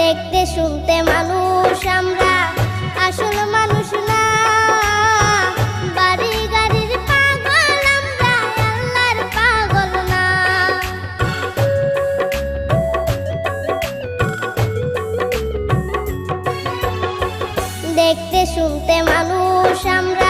দেখতে শুনতে মানুষ আমরা, আসল মানুষ না। বাড়ি গাড়ির পাগল আমরা, আল্লাহর পাগল না। দেখতে শুনতে মানুষ আমরা,